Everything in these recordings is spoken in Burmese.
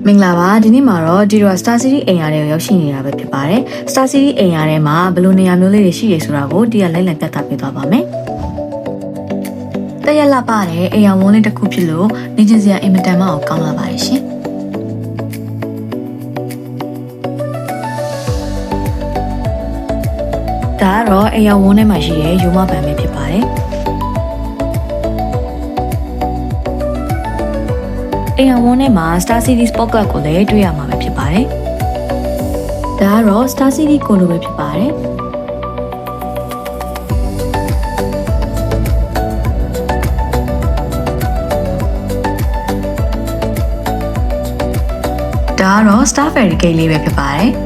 မင်္ဂလာပါဒီနေ့မှာတော့ဒီတော့ Star City အိမ်ရတဲ့ရောက်ရှိနေတာပဲဖြစ်ပါတယ် Star City အိမ်ရထဲမှာဘယ်လိုနေရာမျိုးလေးတွေရှိရဆိုတာကိုဒီကလိုက်လံပြသပေးသွားပါမယ်တရက်လာပါတယ်အိမ်ရဝန်းလေးတစ်ခုဖြစ်လို့နေချင်းစရာအင်မတန်မှကောင်းလာပါတယ်ရှင်ဒါကတော့အိမ်ရဝန်းထဲမှာရှိတဲ့ယူမပန်ပဲဖြစ်ပါတယ်အိမ်ရဝန်းထဲမှာ Star City Sport Club ကိုလည်းတွေ့ရမှာပဲဖြစ်ပါတယ်။ဒါကတော့ Star City ကိုလိုပဲဖြစ်ပါတယ်။ဒါကတော့ Star Ferry Gate လေးပဲဖြစ်ပါတယ်။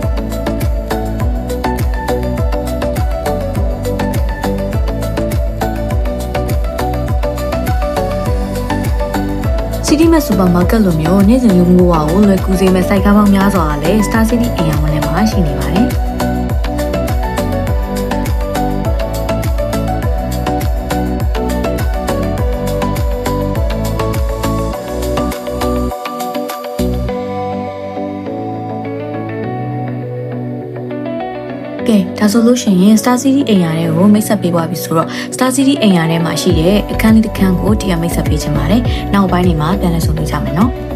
City Mart Supermarket လိုမျိုးနေ့စဉ်လူမှုဘဝကိုလွယ်ကူစေမဲ့စိုက်ကားပေါင်းများစွာကလည်း Star City အိမ်ရဝန်းထဲမှာရှိနေပါတယ်။ကဲဒါဆိုလို့ရှိရင် Star City အိမ်ရတဲ့ကိုမိတ်ဆက်ပေးသွားပြီဆိုတော့ Star City အိမ်ရထဲမှာရှိတဲ့အခန်းလေးတစ်ခန်းကိုဒီကမိတ်ဆက်ပေးချင်ပါတယ်။နောက်ပိုင်းနေမှာပြန်လည်ဆုံတွေ့ကြမယ်နော်။